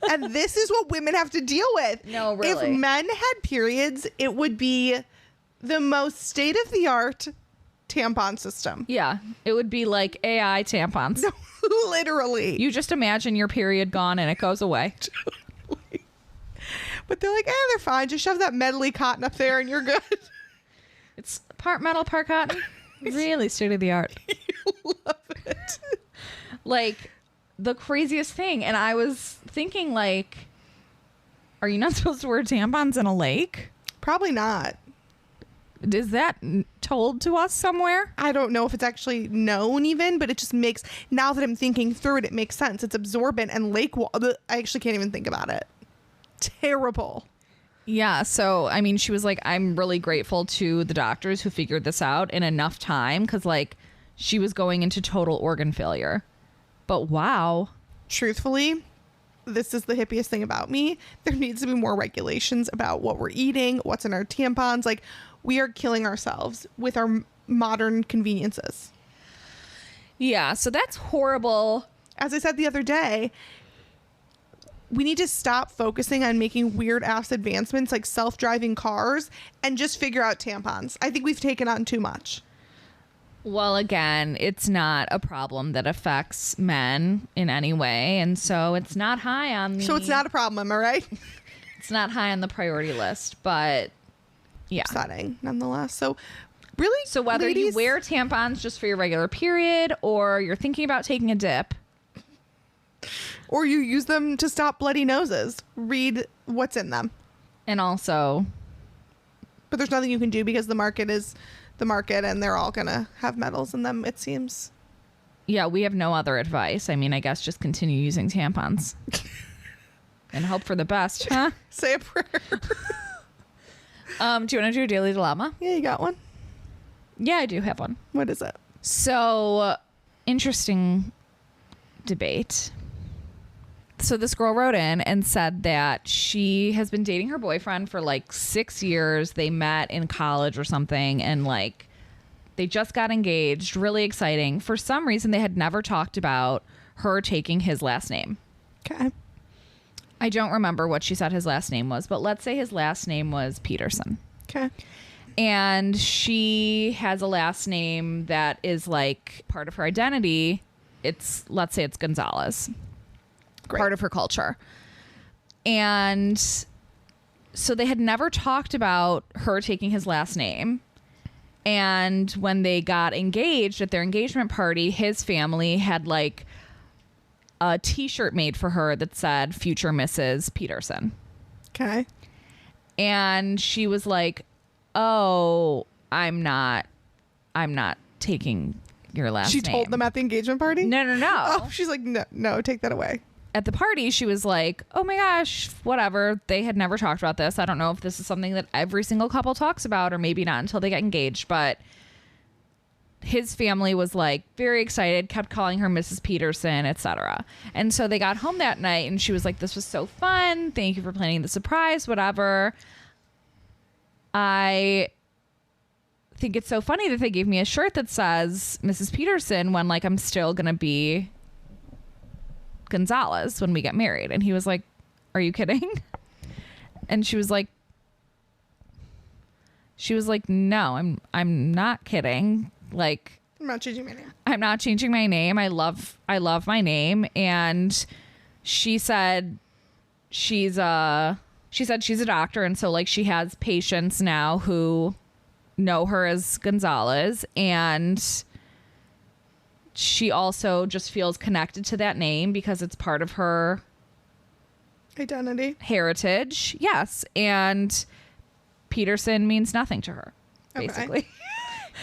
And this is what women have to deal with. No, really. If men had periods, it would be the most state-of-the-art tampon system. Yeah, it would be like AI tampons. Literally. You just imagine your period gone and it goes away. But they're like, they're fine. Just shove that metally cotton up there and you're good. It's part metal, part cotton. Really state of the art. You love it. Like, the craziest thing. And I was thinking, like, are you not supposed to wear tampons in a lake? Probably not. Is that told to us somewhere? I don't know if it's actually known even, but it just makes, now that I'm thinking through it, it makes sense. It's absorbent and lake water. I actually can't even think about it. Terrible. Yeah. So, I mean, she was like, I'm really grateful to the doctors who figured this out in enough time because, like, she was going into total organ failure. But wow. Truthfully, this is the hippiest thing about me. There needs to be more regulations about what we're eating, what's in our tampons. Like, we are killing ourselves with our modern conveniences. Yeah, so that's horrible. As I said the other day, we need to stop focusing on making weird ass advancements like self-driving cars and just figure out tampons. I think we've taken on too much. Well, again, it's not a problem that affects men in any way, and so it's not high on the... So it's not a problem, am I right? It's not high on the priority list, but... Yeah. Upsetting, nonetheless. So, really? So whether you wear tampons just for your regular period or you're thinking about taking a dip. Or you use them to stop bloody noses. Read what's in them. And also... But there's nothing you can do because the market is the market and they're all going to have metals in them, it seems. Yeah, we have no other advice. I mean, I guess just continue using tampons. And hope for the best, huh? Say a prayer. Do you want to do a daily dilemma? Yeah, you got one? Yeah, I do have one. What is it? So, interesting debate. So this girl wrote in and said that she has been dating her boyfriend for like 6 years. They met in college or something, and like they just got engaged. Really exciting. For some reason, they had never talked about her taking his last name. Okay. I don't remember what she said his last name was, but let's say his last name was Peterson. Okay. And she has a last name that is like part of her identity. Let's say it's Gonzalez. Great. Part of her culture. And so they had never talked about her taking his last name. And when they got engaged at their engagement party, his family had like a t-shirt made for her that said future Mrs. Peterson. Okay. And she was like, oh, I'm not taking your last name. She told them at the engagement party? No. Oh, she's like, no, take that away. At the party, she was like, oh my gosh, whatever. They had never talked about this. I don't know if this is something that every single couple talks about or maybe not until they get engaged. But his family was like very excited, kept calling her Mrs. Peterson, etc. And so they got home that night and she was like, this was so fun. Thank you for planning the surprise, whatever. I think it's so funny that they gave me a shirt that says Mrs. Peterson when like I'm still going to be Gonzalez when we get married. And he was like, are you kidding? And she was like, no, I'm not kidding. Like, I'm not changing my name. I'm not changing my name. I love my name. And she said she's a doctor. And so like she has patients now who know her as Gonzalez. And she also just feels connected to that name because it's part of her identity, heritage. Yes. And Peterson means nothing to her, basically. Okay.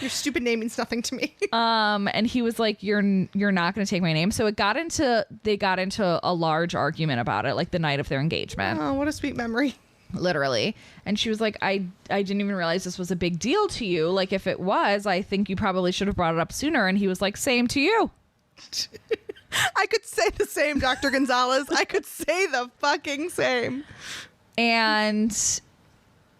Your stupid name means nothing to me. And he was like, you're not going to take my name. So they got into a large argument about it, like the night of their engagement. Oh, what a sweet memory. Literally. And she was like, I didn't even realize this was a big deal to you. Like, if it was, I think you probably should have brought it up sooner. And he was like, same to you. I could say the same, Dr. Gonzalez. I could say the fucking same. And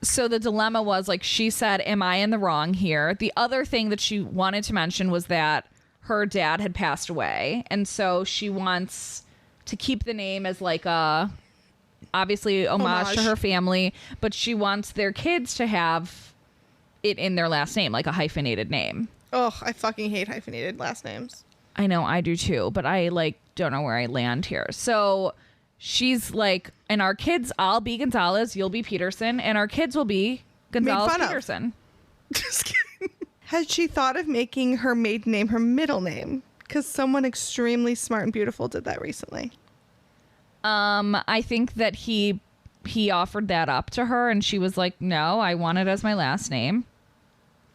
so the dilemma was like, she said, am I in the wrong here? The other thing that she wanted to mention was that her dad had passed away. And so she wants to keep the name as like a, obviously homage to her family, but she wants their kids to have it in their last name, like a hyphenated name. Oh, I fucking hate hyphenated last names. I know, I do too, but I like don't know where I land here. So she's like, and our kids, I'll be Gonzalez, you'll be Peterson, and our kids will be Gonzalez Peterson. Just kidding. Has she thought of making her maiden name her middle name? Because someone extremely smart and beautiful did that recently. I think that he offered that up to her, and she was like, no, I want it as my last name.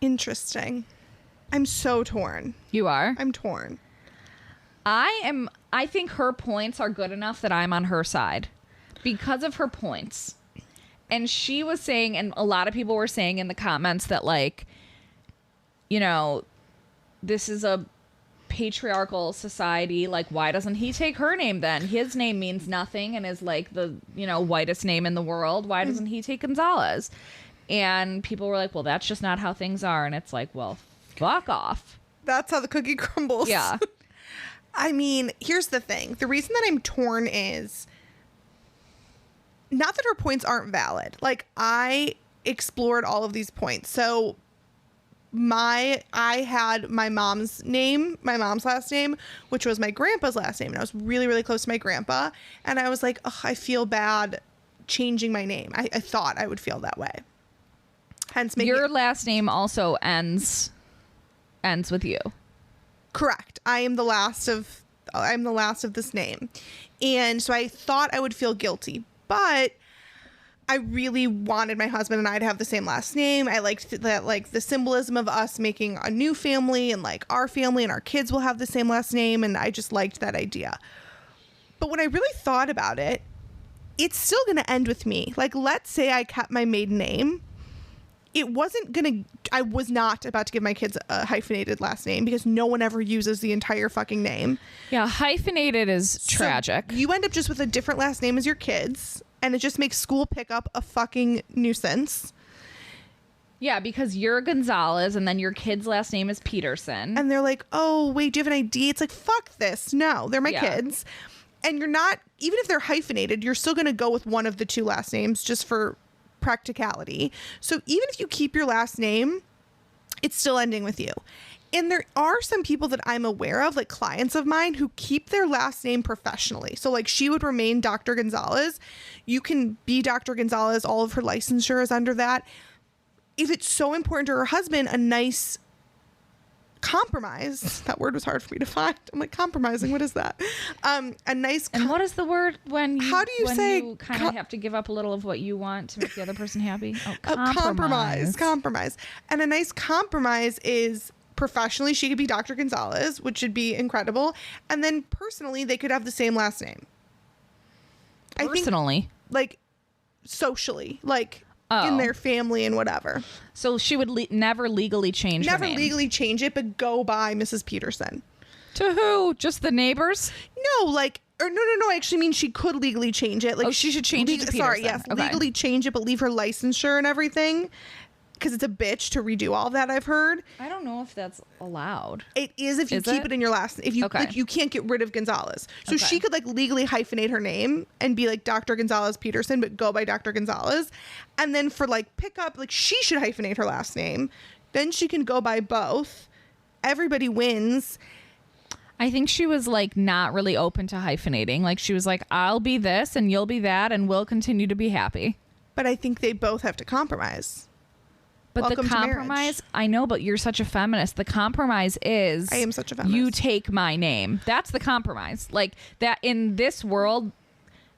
Interesting. I'm so torn. You are? I'm torn. I think her points are good enough that I'm on her side because of her points. And she was saying, and a lot of people were saying in the comments that, like, you know, this is a patriarchal society. Like, why doesn't he take her name then? His name means nothing and is like the, you know, whitest name in the world. Why doesn't he take Gonzalez? And people were like, well, that's just not how things are. And it's like, well, fuck off. That's how the cookie crumbles. Yeah. I mean, here's the thing. The reason that I'm torn is not that her points aren't valid. Like, I explored all of these points. So I had my mom's last name, which was my grandpa's last name. And I was really, really close to my grandpa. And I was like, oh, I feel bad changing my name. I thought I would feel that way. Hence, your last name also ends with you. Correct. I'm the last of this name. And so I thought I would feel guilty, but I really wanted my husband and I to have the same last name. I liked that, like, the symbolism of us making a new family, and like our family and our kids will have the same last name. And I just liked that idea. But when I really thought about it, it's still going to end with me. Like, let's say I kept my maiden name. I was not about to give my kids a hyphenated last name because no one ever uses the entire fucking name. Yeah, hyphenated is tragic. So you end up just with a different last name as your kids, and it just makes school pickup a fucking nuisance. Yeah, because you're Gonzalez and then your kid's last name is Peterson. And they're like, oh, wait, do you have an ID? It's like, fuck this. No, they're my kids. And you're not, even if they're hyphenated, you're still going to go with one of the two last names just for practicality. So even if you keep your last name, it's still ending with you. And there are some people that I'm aware of, like clients of mine, who keep their last name professionally. So like, she would remain Dr. Gonzalez. You can be Dr. Gonzalez. All of her licensure is under that. If it's so important to her husband, a nice compromise, that word was hard for me to find. I'm like, compromising, what is that? A nice and what is the word when you, how do you say you kind of have to give up a little of what you want to make the other person happy? Oh, compromise. And a nice compromise is, professionally she could be Dr. Gonzalez, which would be incredible, and then personally they could have the same last name. Personally, I think, like, socially, like, in their family and whatever. So she would never legally change her name. Never legally change it, but go by Mrs. Peterson. To who? Just the neighbors? No, like, or no. I actually mean she could legally change it. Like, she should change it to Peterson. Sorry, yes, okay. Legally change it, but leave her licensure and everything. Because it's a bitch to redo all of that, I've heard. I don't know if that's allowed. It is if you keep it in your last. If you like, you can't get rid of Gonzalez. So she could like legally hyphenate her name and be like Dr. Gonzalez Peterson, but go by Dr. Gonzalez. And then for like pickup, like, she should hyphenate her last name. Then she can go by both. Everybody wins. I think she was like not really open to hyphenating. Like, she was like, I'll be this and you'll be that and we'll continue to be happy. But I think they both have to compromise. But welcome, the compromise, I know, but you're such a feminist. The compromise is, I am such a feminist. You take my name. That's the compromise. Like, that in this world,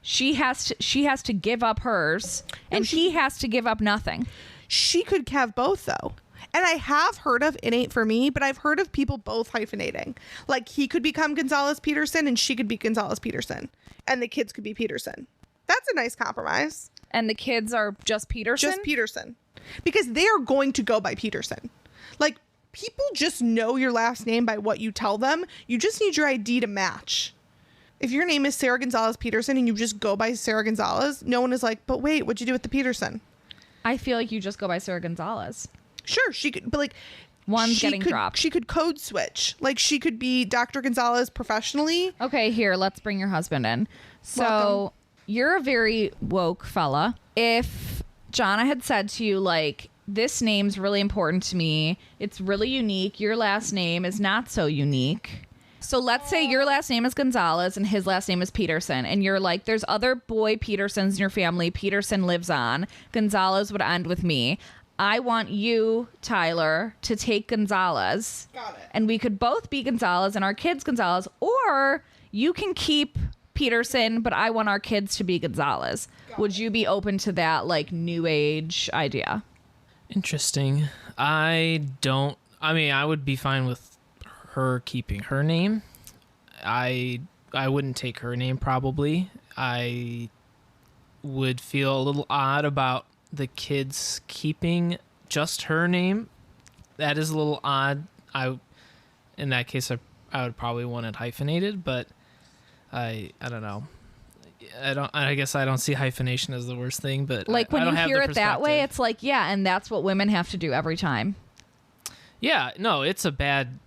she has to give up hers, and he has to give up nothing. She could have both, though. And I have heard of, it ain't for me, but I've heard of people both hyphenating. Like, he could become Gonzalez Peterson and she could be Gonzalez Peterson. And the kids could be Peterson. That's a nice compromise. And the kids are just Peterson? Just Peterson. Because they are going to go by Peterson. Like, people just know your last name by what you tell them. You just need your ID to match. If your name is Sarah Gonzalez Peterson and you just go by Sarah Gonzalez, no one is like, but wait, what'd you do with the Peterson? I feel like you just go by Sarah Gonzalez. Sure, she could, but like, one's getting dropped. She could code switch. Like, she could be Dr. Gonzalez professionally. Okay, here, let's bring your husband in. So, welcome. You're a very woke fella. If Jonna had said to you, like, this name's really important to me, it's really unique, your last name is not so unique, So let's say your last name is Gonzalez and his last name is Peterson. And you're like, there's other boy Petersons in your family. Peterson lives on. Gonzalez would end with me. I want you, Tyler, to take Gonzalez. Got it. And we could both be Gonzalez and our kids Gonzalez. Or you can keep Peterson, but I want our kids to be Gonzalez. Would you be open to that, like, new age idea? Interesting. I would be fine with her keeping her name. I wouldn't take her name, probably. I would feel a little odd about the kids keeping just her name. That is a little odd. In that case, I would probably want it hyphenated, but I don't know. I guess I don't see hyphenation as the worst thing, but like when you hear it that way, it's like, yeah, and that's what women have to do every time. Yeah, no, it's a bad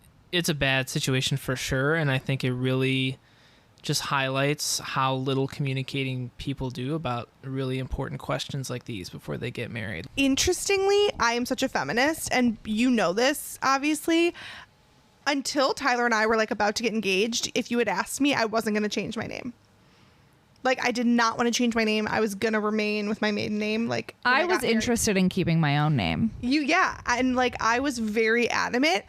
situation for sure, and I think it really just highlights how little communicating people do about really important questions like these before they get married. Interestingly, I am such a feminist, and you know this, obviously. Until Tyler and I were like about to get engaged, if you had asked me, I wasn't going to change my name. Like, I did not want to change my name. I was going to remain with my maiden name. Like, I was interested in keeping my own name. Yeah. And like, I was very adamant,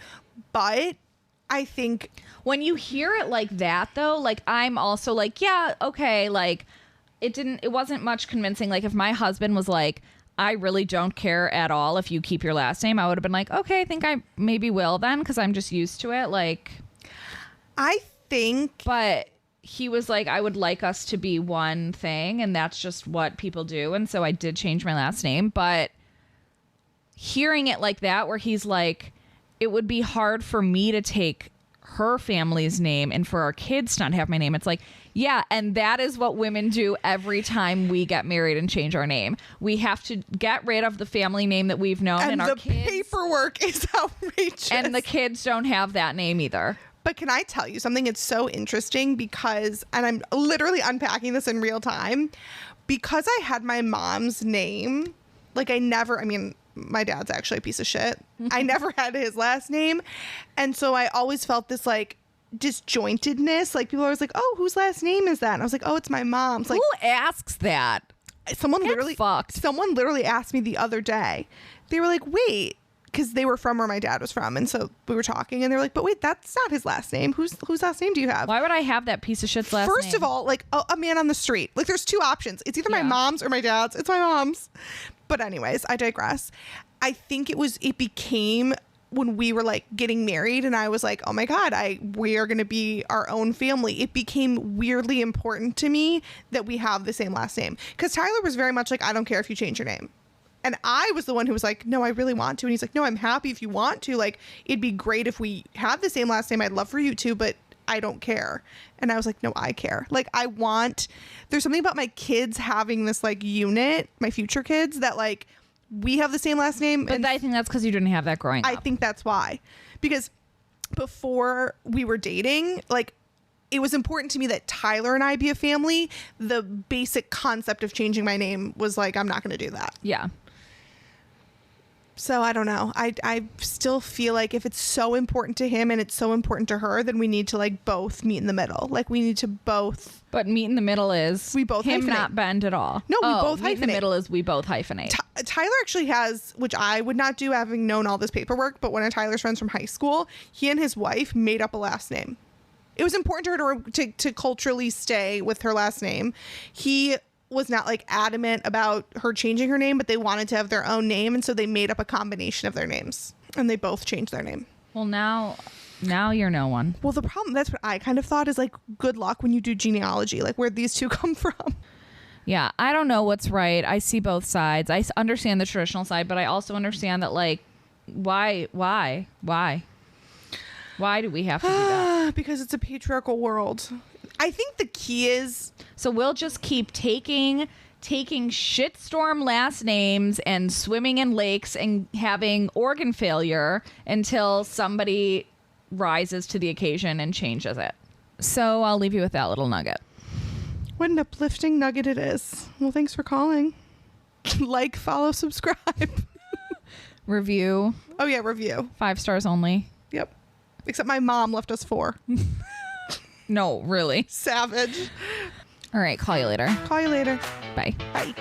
but I think when you hear it like that, though, like, I'm also like, yeah, okay. Like, it wasn't much convincing. Like, if my husband was like, I really don't care at all if you keep your last name, I would have been like, okay, I think I maybe will then, because I'm just used to it. Like, I think, but he was like, I would like us to be one thing, and that's just what people do. And so I did change my last name. But hearing it like that, where he's like, it would be hard for me to take her family's name and for our kids to not have my name. It's like, yeah, and that is what women do every time we get married and change our name. We have to get rid of the family name that we've known, and our the kids, paperwork is outrageous. And the kids don't have that name either. But can I tell you something? It's so interesting because, and I'm literally unpacking this in real time, because I had my mom's name, like my dad's actually a piece of shit. I never had his last name. And so I always felt this like disjointedness. Like people are always like, oh, whose last name is that? And I was like, oh, it's my mom's. Like, who asks that? Someone Get literally fucked. Someone literally asked me the other day. They were like, wait, because they were from where my dad was from. And so we were talking and they were like, but wait, that's not his last name. Whose last name do you have? Why would I have that piece of shit's last name? First of all, like a man on the street. Like there's two options. It's either my mom's or my dad's. It's my mom's. But anyways, I digress. I think it became when we were like getting married and I was like, oh my God, we are going to be our own family. It became weirdly important to me that we have the same last name. Because Tyler was very much like, I don't care if you change your name. And I was the one who was like, no, I really want to. And he's like, no, I'm happy if you want to. Like, it'd be great if we had the same last name. I'd love for you to, but I don't care. And I was like, no, I care. Like, there's something about my kids having this like unit, my future kids, that like, we have the same last name. But I think that's because you didn't have that growing up. I think that's why. Because before we were dating, like, it was important to me that Tyler and I be a family. The basic concept of changing my name was like, I'm not going to do that. Yeah. So I don't know. I still feel like if it's so important to him and it's so important to her, then we need to like both meet in the middle. Like we need to both. But meet in the middle is we both him hyphenate. Not bend at all. No, we both hyphenate. Meet in the middle is we both hyphenate. Tyler actually has, which I would not do having known all this paperwork, but one of Tyler's friends from high school, he and his wife made up a last name. It was important to her to culturally stay with her last name. He was not like adamant about her changing her name, but they wanted to have their own name, and so they made up a combination of their names, and they both changed their name. Well, now you're no one. Well, the problem, that's what I kind of thought, is like, good luck when you do genealogy, like where'd these two come from? Yeah, I don't know what's right. I see both sides. I understand the traditional side, but I also understand that, like, why do we have to do that? Because it's a patriarchal world. I think the key is, so we'll just keep taking shitstorm last names and swimming in lakes and having organ failure until somebody rises to the occasion and changes it. So I'll leave you with that little nugget. What an uplifting nugget it is. Well, thanks for calling. Like, follow, subscribe. Review. Oh yeah, review. 5 stars only. Yep. Except my mom left us 4. No, really. Savage. All right. Call you later. Call you later. Bye. Bye.